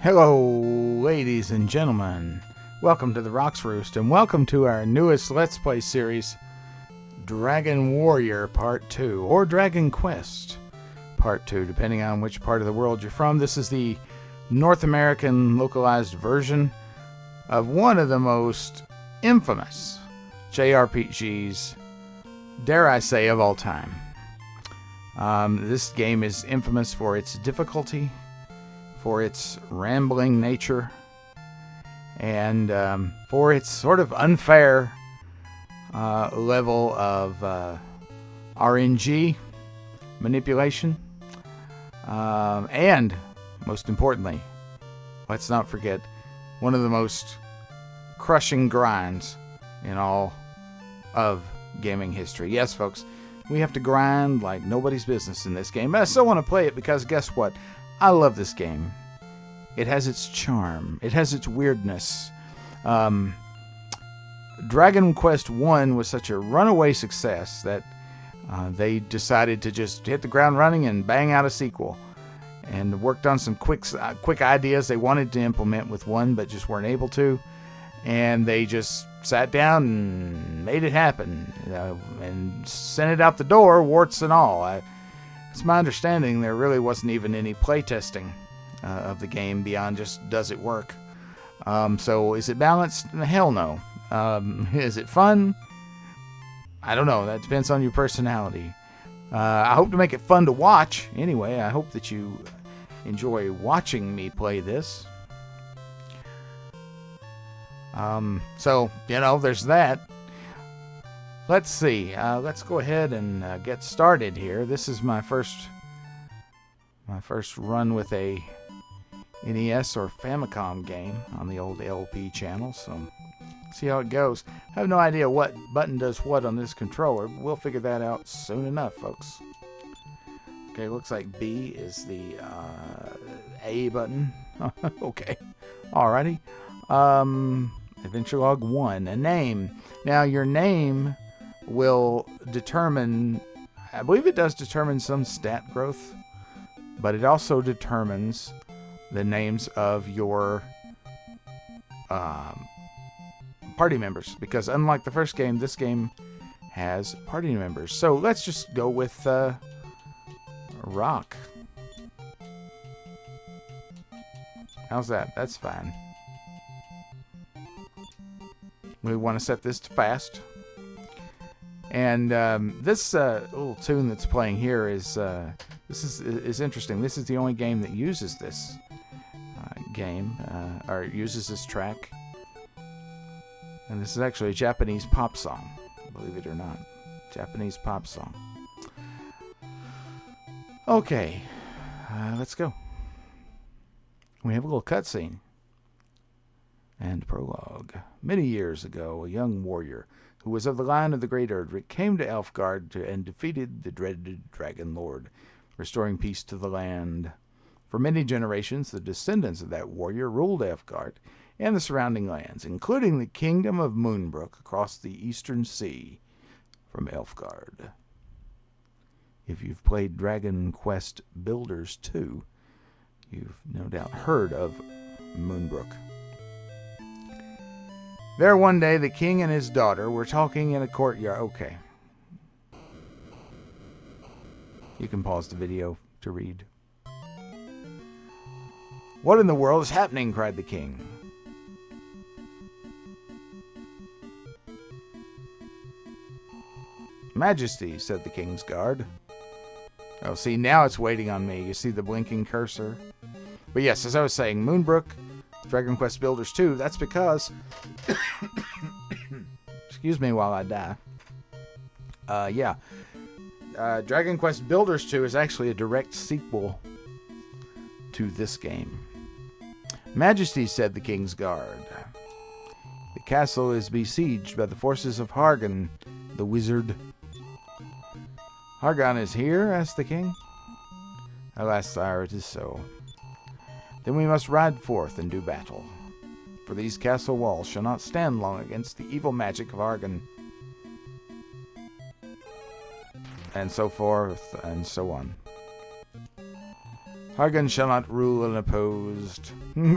Hello, ladies and gentlemen. Welcome to the Rocks Roost, and welcome to our newest Let's Play series, Dragon Warrior Part 2, or Dragon Quest Part 2, depending on which part of the world you're from. This is the North American localized version of one of the most infamous JRPGs, dare I say, of all time. This game is infamous for its difficulty, for its rambling nature, and for its sort of unfair level of RNG manipulation. And, most importantly, let's not forget, one of the most crushing grinds in all of gaming history. Yes, folks, we have to grind like nobody's business in this game. But I still want to play it because guess what? I love this game. It has its charm. It has its weirdness. Dragon Quest 1 was such a runaway success that they decided to just hit the ground running and bang out a sequel. And worked on some quick ideas they wanted to implement with 1 but just weren't able to. And they just sat down and made it happen. And sent it out the door, warts and all. It's my understanding there really wasn't even any playtesting of the game beyond just does it work. So is it balanced? Hell no. Is it fun? I don't know. That depends on your personality. I hope to make it fun to watch. Anyway, I hope that you enjoy watching me play this. So, there's that. Let's see. Let's go ahead and get started here. This is my first run with a NES or Famicom game on the old LP channel. So, see how it goes. I have no idea what button does what on this controller. We'll figure that out soon enough, folks. Okay, looks like B is the A button. Okay, alrighty. Adventure Log 1, a name. Now, your name will determine, I believe it does determine some stat growth, but it also determines the names of your party members, because unlike the first game, this game has party members. So let's just go with Rock. How's that? That's fine. We want to set this to fast. And this little tune that's playing here is interesting. This is the only game that uses this or uses this track. And this is actually a Japanese pop song, believe it or not. Japanese pop song. Okay, let's go. We have a little cutscene. And prologue. Many years ago, a young warrior who was of the line of the Great Erdrick came to Elfgard and defeated the dreaded Dragon Lord, restoring peace to the land. For many generations, the descendants of that warrior ruled Elfgard and the surrounding lands, including the kingdom of Moonbrook across the eastern sea from Elfgard. If you've played Dragon Quest Builders 2, you've no doubt heard of Moonbrook. There one day, the king and his daughter were talking in a courtyard. Okay. You can pause the video to read. What in the world is happening? Cried the king. Majesty, said the king's guard. Oh, see, now it's waiting on me. You see the blinking cursor? But yes, as I was saying, Moonbrook, Dragon Quest Builders 2, that's because... excuse me while I die. Dragon Quest Builders 2 is actually a direct sequel to this game. Majesty, said the king's guard. The castle is besieged by the forces of Hargon, the wizard. Hargon is here? Asked the king. Alas, sire, it is so. Then we must ride forth and do battle. For these castle walls shall not stand long against the evil magic of Hargon. And so forth and so on. Hargan shall not rule unopposed. The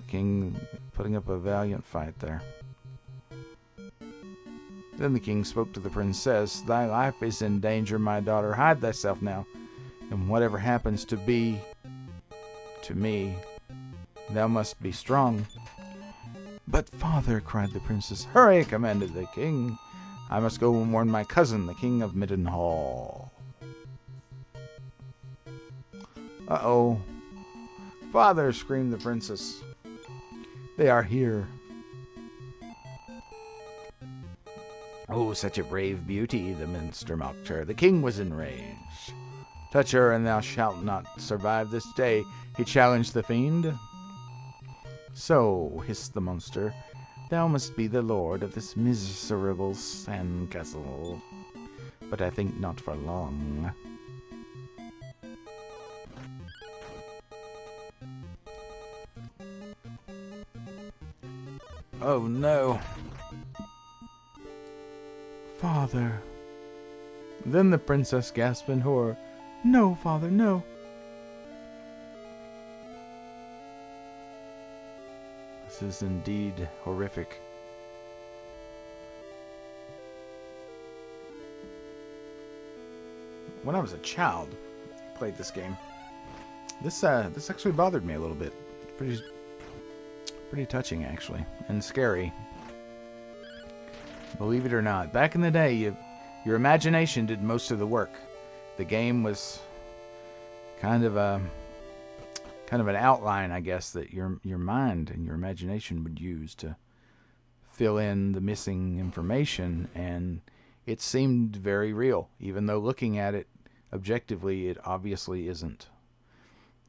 king putting up a valiant fight there. Then the king spoke to the princess. Thy life is in danger, my daughter. Hide thyself now, and whatever happens to me, thou must be strong. But father, cried the princess. Hurry, commanded the king. I must go and warn my cousin, the king of Middenhall. Uh-oh. Father, screamed the princess. They are here. Oh, such a brave beauty, the minster mocked her. The king was enraged. Touch her, and thou shalt not survive this day, he challenged the fiend. So, hissed the monster, thou must be the lord of this miserable sandcastle. But I think not for long. Oh no. Father. Then the princess gasped in horror. No, father, no. This is indeed horrific. When I was a child, I played this game. This actually bothered me a little bit. Pretty touching, actually, and scary. Believe it or not, back in the day, your imagination did most of the work. The game was kind of an outline, I guess, that your mind and your imagination would use to fill in the missing information, and it seemed very real, even though looking at it objectively, it obviously isn't.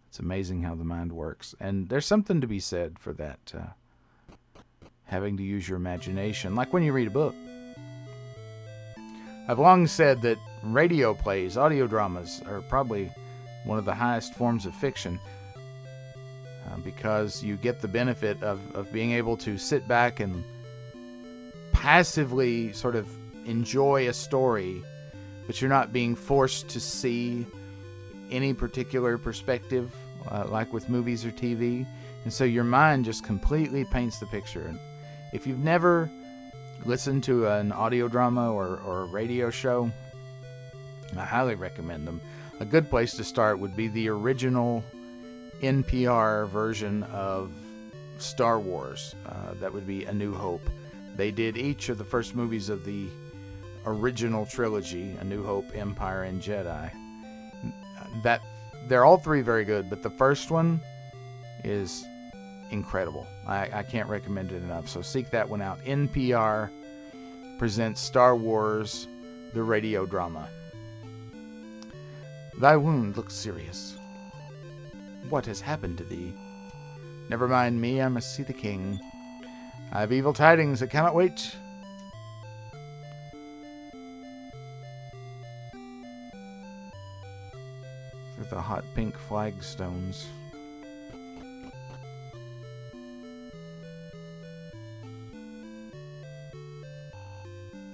It's amazing how the mind works, and there's something to be said for that, having to use your imagination, like when you read a book. I've long said that radio plays, audio dramas, are probably one of the highest forms of fiction, because you get the benefit of being able to sit back and passively sort of enjoy a story, but you're not being forced to see any particular perspective, like with movies or TV. And so your mind just completely paints the picture. And if you've never listened to an audio drama or a radio show, I highly recommend them. A good place to start would be the original NPR version of Star Wars. That would be A New Hope. They did each of the first movies of the original trilogy, A New Hope, Empire, and Jedi. They're all three very good, but the first one is incredible. I can't recommend it enough, so seek that one out. NPR presents Star Wars, the radio drama. Thy wound looks serious. What has happened to thee? Never mind me, I must see the king. I have evil tidings that cannot wait. Through the hot pink flagstones.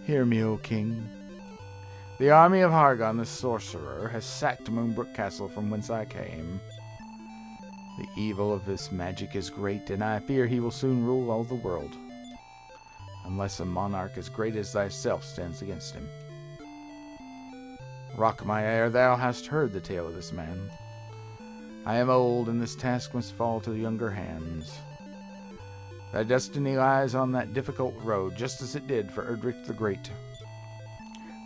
Hear me, O king. The army of Hargan the sorcerer has sacked Moonbrook Castle from whence I came. The evil of this magic is great, and I fear he will soon rule all the world, unless a monarch as great as thyself stands against him. Rock my heir, thou hast heard the tale of this man. I am old, and this task must fall to younger hands. Thy destiny lies on that difficult road, just as it did for Erdrick the Great.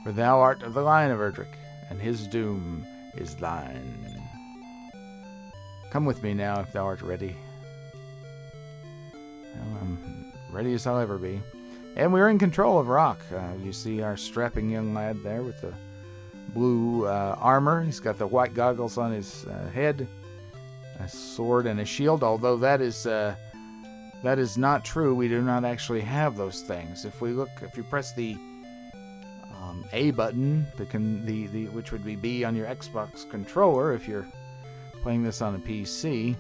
For thou art of the line of Erdrick, and his doom is thine. Come with me now, if thou art ready. Well, I'm ready as I'll ever be. And we're in control of Rock. You see our strapping young lad there with the blue armor. He's got the white goggles on his head, a sword and a shield, although that is not true. We do not actually have those things. If you press the A button, which would be B on your Xbox controller, if you're playing this on a PC,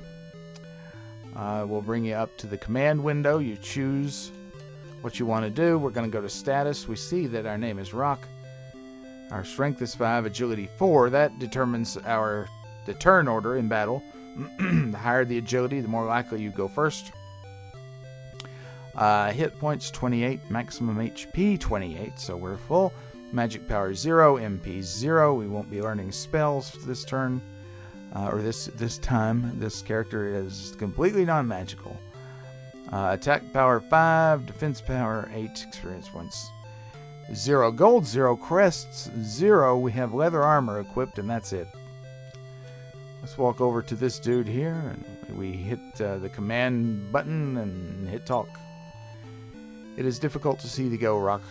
will bring you up to the command window. You choose what you want to do. We're going to go to status. We see that our name is Rock. Our strength is 5, agility 4. That determines the turn order in battle. The higher the agility, the more likely you go first. Hit points 28, maximum HP 28, so we're full. Magic power 0, MP 0. We won't be learning spells this turn, or this time. This character is completely non-magical. Attack power 5, defense power 8, experience points 0 gold, 0 crests, 0. We have leather armor equipped, and that's it. Let's walk over to this dude here, and we hit the command button and hit talk. It is difficult to see the go, Rock.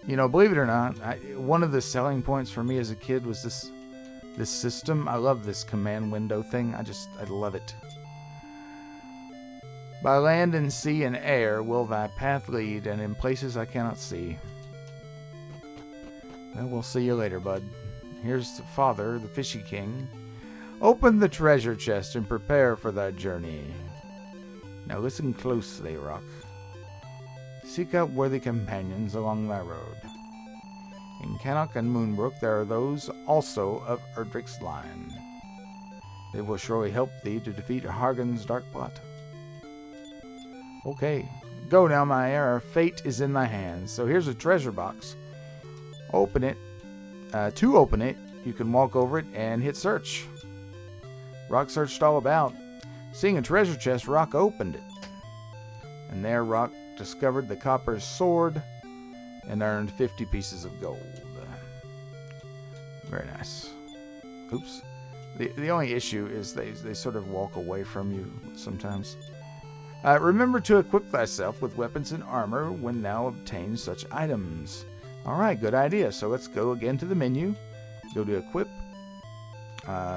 You know, believe it or not, one of the selling points for me as a kid was this system. I love this command window thing. I love it. By land and sea and air will thy path lead, and in places I cannot see. Well, we'll see you later, bud. Here's the father, the Fishy King. Open the treasure chest and prepare for thy journey. Now listen closely, Rock. Seek out worthy companions along thy road. In Cannock and Moonbrook there are those also of Erdrick's line. They will surely help thee to defeat Hargon's dark plot. Okay, go now, my heir. Our fate is in thy hands. So here's a treasure box. Open it. To open it, you can walk over it and hit search. Rock searched all about. Seeing a treasure chest, Rock opened it. And there Rock discovered the copper sword and earned 50 pieces of gold. Very nice. Oops. The only issue is they sort of walk away from you sometimes. Remember to equip thyself with weapons and armor when thou obtain such items. Alright, good idea. So let's go again to the menu. Go to equip.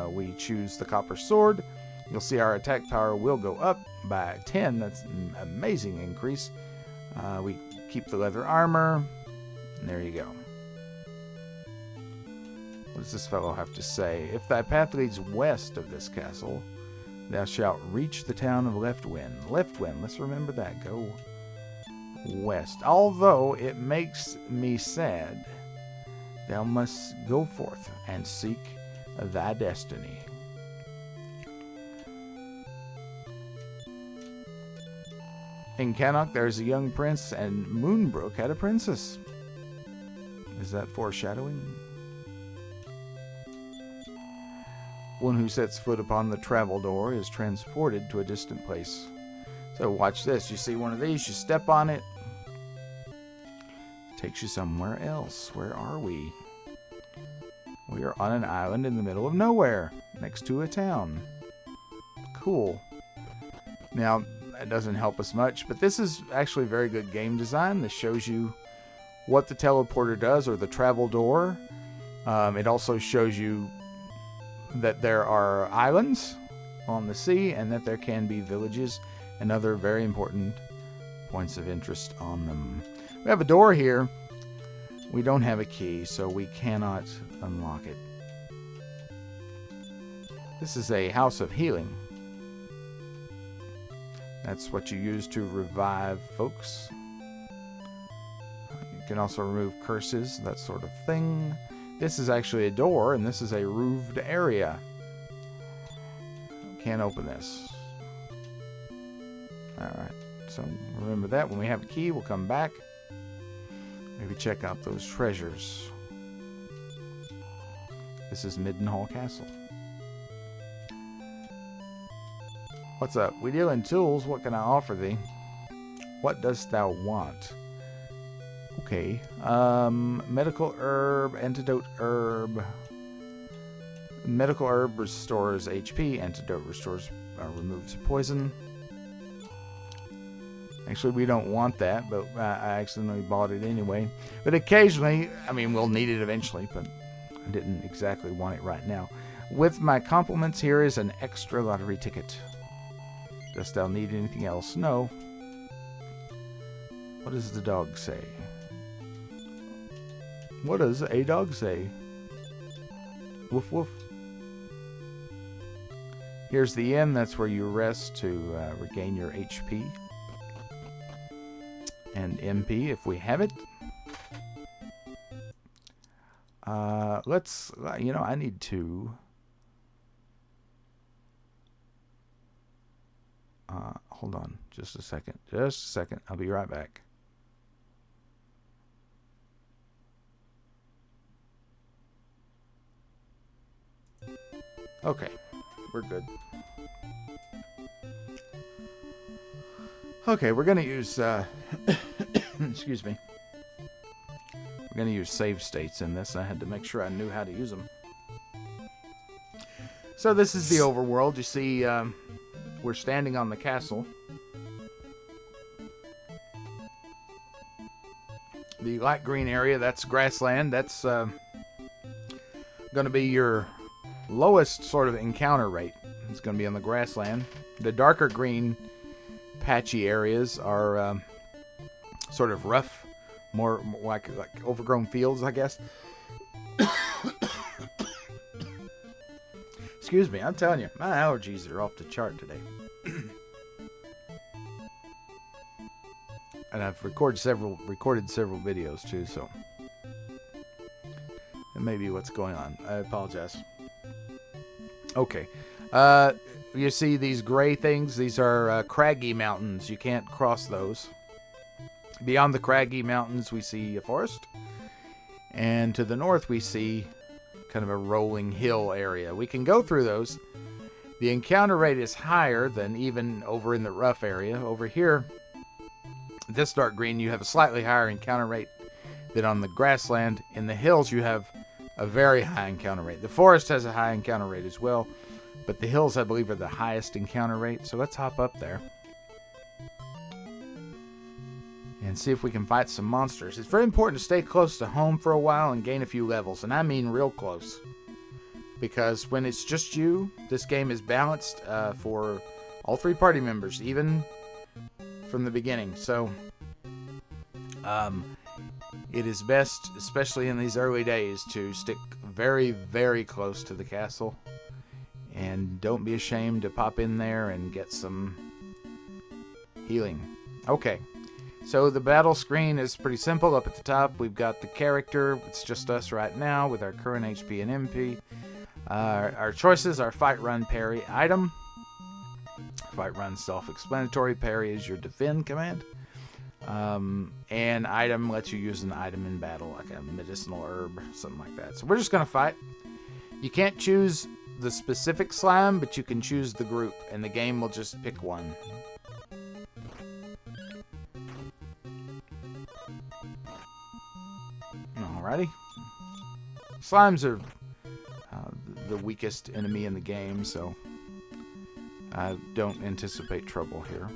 We choose the copper sword. You'll see our attack power will go up by 10. That's an amazing increase. We keep the leather armor. And there you go. What does this fellow have to say? If thy path leads west of this castle, thou shalt reach the town of Leftwind. Leftwind, let's remember that. Go west. Although it makes me sad, thou must go forth and seek thy destiny. In Cannock, there's a young prince, and Moonbrook had a princess. Is that foreshadowing? One who sets foot upon the travel door is transported to a distant place. So watch this. You see one of these, you step on it. Takes you somewhere else. Where are we? We are on an island in the middle of nowhere, next to a town. Cool. Now, that doesn't help us much, but this is actually very good game design. This shows you what the teleporter does, or the travel door. It also shows you that there are islands on the sea and that there can be villages and other very important points of interest on them. We have a door here. We don't have a key, so we cannot unlock it. This is a house of healing. That's what you use to revive folks. You can also remove curses, that sort of thing. This is actually a door, and this is a roofed area. Can't open this. Alright, so remember that. When we have a key, we'll come back. Maybe check out those treasures. This is Midenhall Castle. What's up? We deal in tools. What can I offer thee? What dost thou want? Okay. Medical herb, antidote herb. Medical herb restores HP. Antidote removes poison. Actually, we don't want that, but I accidentally bought it anyway. But occasionally, I mean, we'll need it eventually, but I didn't exactly want it right now. With my compliments, here is an extra lottery ticket. Dost thou need anything else? No. What does the dog say? What does a dog say? Woof woof. Here's the inn. That's where you rest to regain your HP. And MP if we have it. Let's, I need to... hold on just a second. Just a second. I'll be right back. Okay, we're good. Okay, we're going to use... excuse me. We're going to use save states in this. I had to make sure I knew how to use them. So this is the overworld. You see, we're standing on the castle. The light green area, that's grassland. That's going to be your lowest sort of encounter rate. It's going to be on the grassland. The darker green patchy areas are sort of rough, more like overgrown fields, I guess. Excuse me, I'm telling you, my allergies are off the chart today. And I've recorded several videos too, so that may be what's going on. I apologize. Okay, you see these gray things? These are craggy mountains. You can't cross those. Beyond the craggy mountains, we see a forest, and to the north, we see kind of a rolling hill area. We can go through those. The encounter rate is higher than even over in the rough area. Over here, this dark green, you have a slightly higher encounter rate than on the grassland. In the hills, you have a very high encounter rate. The forest has a high encounter rate as well, but the hills, I believe, are the highest encounter rate. So let's hop up there and see if we can fight some monsters. It's very important to stay close to home for a while and gain a few levels, and I mean real close. Because when it's just you, this game is balanced for all three party members, even from the beginning. So it is best, especially in these early days, to stick very, very close to the castle. And don't be ashamed to pop in there and get some healing. Okay. So the battle screen is pretty simple. Up at the top, we've got the character. It's just us right now with our current HP and MP. Our choices are fight, run, parry, item. Fight, run, self-explanatory. Parry is your defend command. And item lets you use an item in battle, like a medicinal herb, something like that. So we're just going to fight. You can't choose the specific slime, but you can choose the group, and the game will just pick one. Alrighty. Slimes are the weakest enemy in the game, so I don't anticipate trouble here.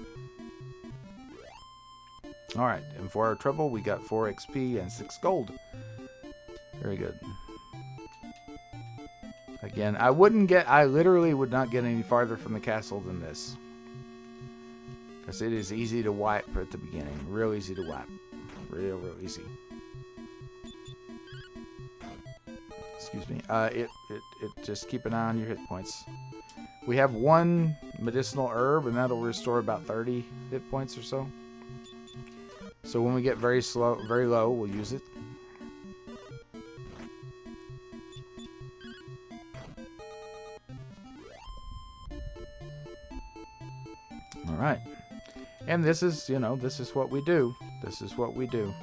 Alright, and for our trouble, we got 4 XP and 6 gold. Very good. Again, I literally would not get any farther from the castle than this. Because it is easy to wipe at the beginning. Real easy to wipe. Real easy. Excuse me. It just keep an eye on your hit points. We have 1 medicinal herb, and that'll restore about 30 hit points or so. So when we get very low, we'll use it. All right. And this is, this is what we do. This is what we do.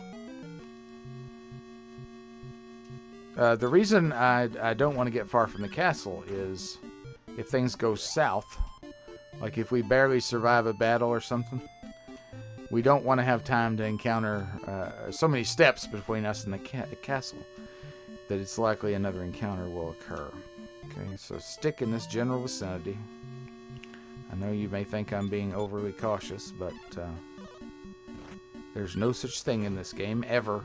The reason I don't want to get far from the castle is if things go south, like if we barely survive a battle or something, we don't want to have time to encounter so many steps between us and the castle that it's likely another encounter will occur. Okay, so stick in this general vicinity. I know you may think I'm being overly cautious, but there's no such thing in this game ever.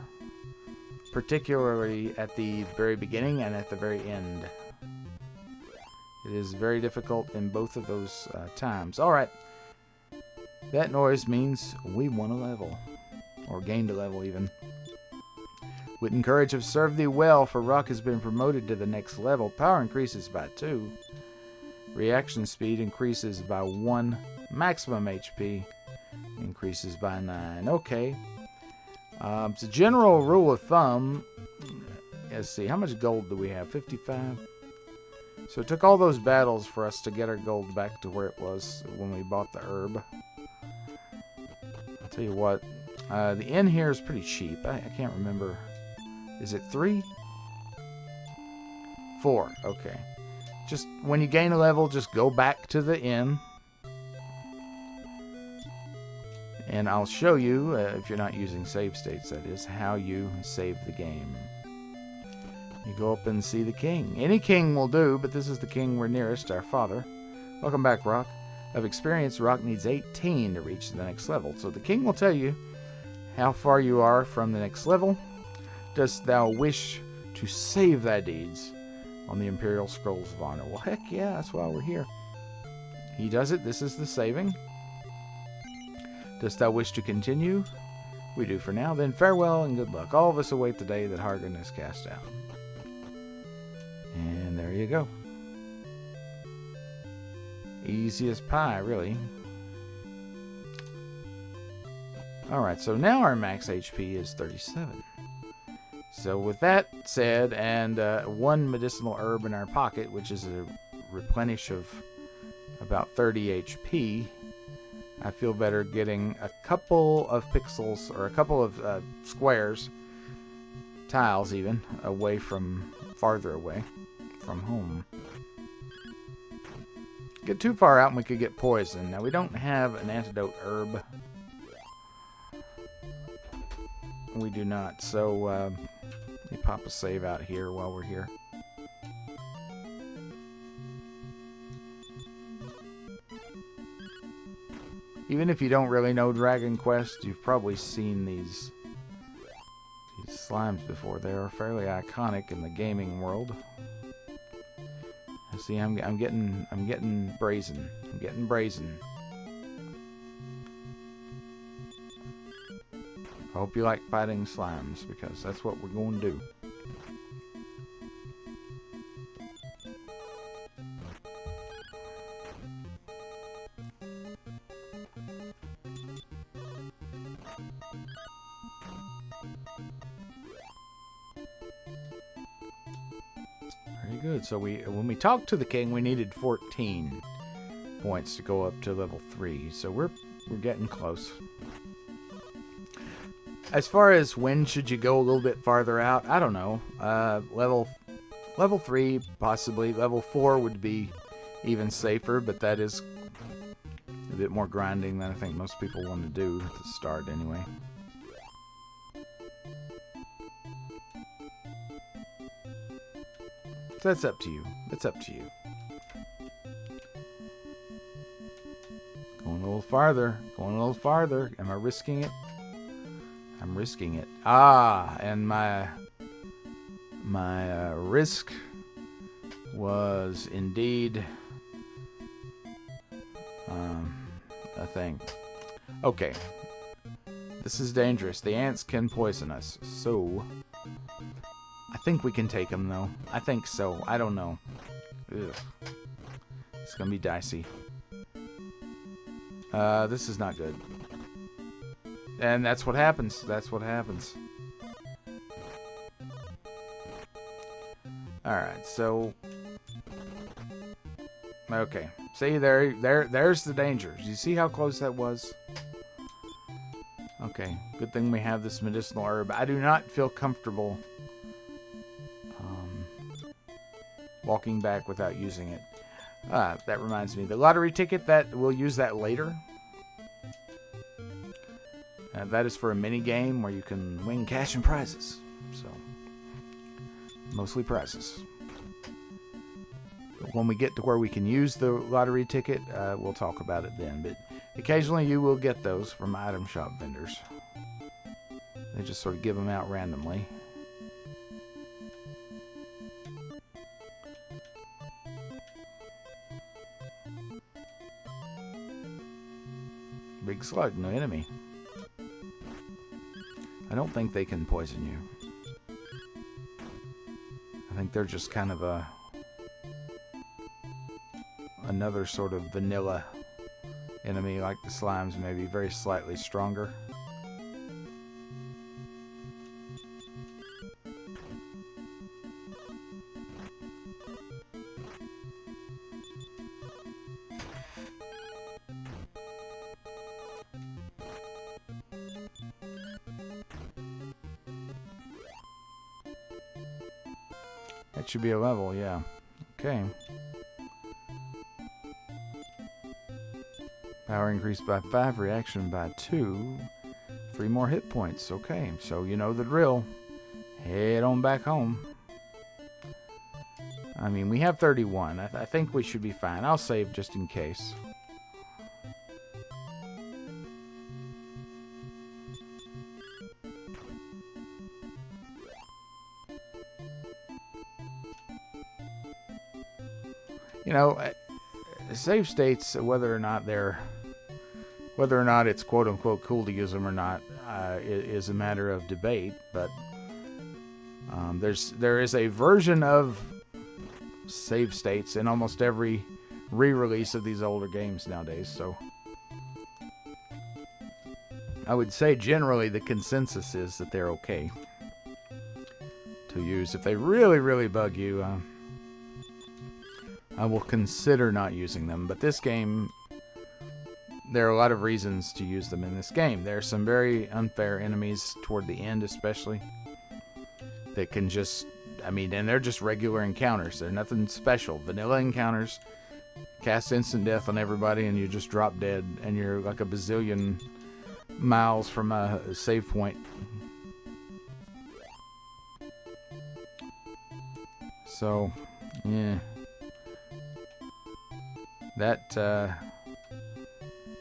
Particularly at the very beginning and at the very end. It is very difficult in both of those times. Alright. That noise means we won a level. Or gained a level even. Wit and courage have served thee well, for Rock has been promoted to the next level. Power increases by 2. Reaction speed increases by 1. Maximum HP increases by 9. Okay. It's a general rule of thumb let's see, how much gold do we have? 55. So it took all those battles for us to get our gold back to where it was when we bought the herb. I'll tell you what, the inn here is pretty cheap. I can't remember. Is it 3? 4, okay. Just when you gain a level, just go back to the inn. And I'll show you, if you're not using save states, that is, how you save the game. You go up and see the king. Any king will do, but this is the king we're nearest, our father. Welcome back, Rock. Of experience, Rock needs 18 to reach the next level. So the king will tell you how far you are from the next level. Dost thou wish to save thy deeds on the Imperial Scrolls of Honor? Well, heck yeah, that's why we're here. He does it. This is the saving. Dost thou wish to continue? We do for now. Then farewell and good luck. All of us await the day that Hargon is cast out. And there you go. Easy as pie, really. Alright, so now our max HP is 37. So with that said, and one medicinal herb in our pocket, which is a replenish of about 30 HP, I feel better getting a couple of pixels, or a couple of squares, tiles even, farther away from home. Get too far out and we could get poisoned. Now we don't have an antidote herb. We do not, so let me pop a save out here while we're here. Even if you don't really know Dragon Quest, you've probably seen these slimes before. They are fairly iconic in the gaming world. See, I'm getting brazen. I'm getting brazen. I hope you like fighting slimes, because that's what we're going to do. Very good. So when we talked to the king, we needed 14 points to go up to level 3. So we're getting close. As far as when should you go a little bit farther out, I don't know. Level 3 possibly. Level 4 would be even safer, but that is a bit more grinding than I think most people want to do to start anyway. So that's up to you. That's up to you. Going a little farther. Going a little farther. Am I risking it? I'm risking it. Ah, and my risk was indeed a thing. Okay. This is dangerous. The ants can poison us. So I think we can take them, though. I think so. I don't know. Ugh. It's gonna be dicey. This is not good. And that's what happens. That's what happens. Alright, so... Okay. See, there's the danger. You see how close that was? Okay. Good thing we have this medicinal herb. I do not feel comfortable walking back without using it. That reminds me. The lottery ticket, we'll use that later. That is for a mini game where you can win cash and prizes. So, mostly prizes. But when we get to where we can use the lottery ticket, we'll talk about it then. But occasionally you will get those from item shop vendors. They just sort of give them out randomly. Big slug, no enemy. I don't think they can poison you. I think they're just kind of another sort of vanilla enemy, like the slimes, maybe very slightly stronger. That should be a level, yeah. Okay. Power increased by 5, reaction by 2. 3 more hit points. Okay, so you know the drill. Head on back home. I mean, we have 31. I think we should be fine. I'll save just in case. You know, save states, whether or not it's quote unquote cool to use them or not, is a matter of debate. But there is a version of save states in almost every re-release of these older games nowadays. So I would say generally the consensus is that they're okay to use. If they really, really bug you, I will consider not using them. But this game, there are a lot of reasons to use them in this game. There are some very unfair enemies toward the end, especially, that can just, I mean, and they're just regular encounters. They're nothing special. Vanilla encounters, cast instant death on everybody, and you just drop dead, and you're like a bazillion miles from a save point. So, yeah. That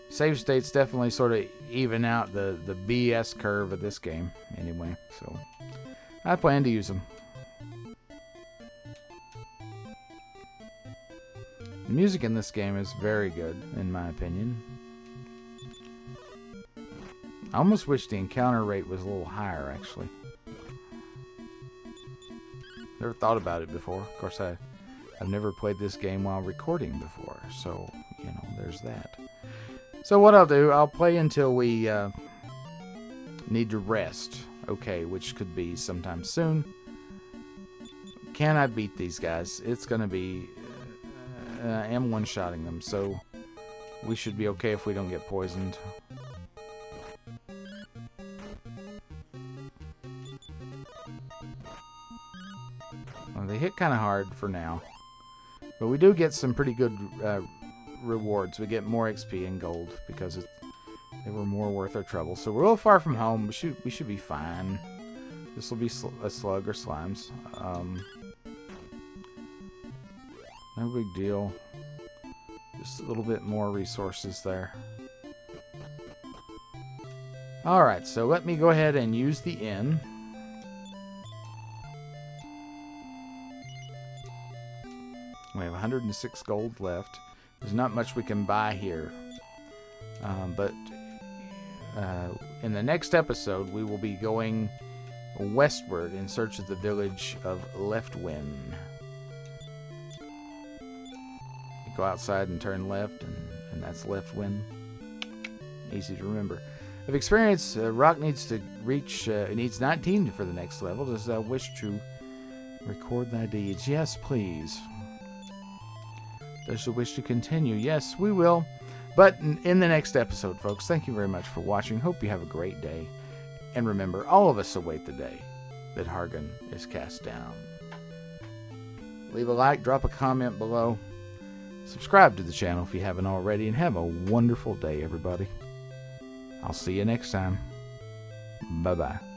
save states definitely sort of even out the BS curve of this game anyway. So I plan to use them. The music in this game is very good, in my opinion. I almost wish the encounter rate was a little higher, actually. Never thought about it before. Of course, I've never played this game while recording before, so, you know, there's that. So what I'll do, I'll play until we need to rest, okay, which could be sometime soon. Can I beat these guys? It's going to be, I am one-shotting them, so we should be okay if we don't get poisoned. Well, they hit kind of hard for now. But we do get some pretty good rewards. We get more XP and gold because they were more worth our trouble. So we're a little far from home. We should be fine. This will be a slug or slimes. No big deal. Just a little bit more resources there. Alright, so let me go ahead and use the inn. We have 106 gold left. There's not much we can buy here. But in the next episode, we will be going westward in search of the village of Leftwyn. You go outside and turn left, and that's Leftwyn. Easy to remember. Of experience, Rock needs to reach, it needs 19 for the next level. Does thou wish to record thy deeds? Yes, please. Does you wish to continue? Yes, we will. But in the next episode, folks, thank you very much for watching. Hope you have a great day. And remember, all of us await the day that Hargan is cast down. Leave a like, drop a comment below. Subscribe to the channel if you haven't already. And have a wonderful day, everybody. I'll see you next time. Bye-bye.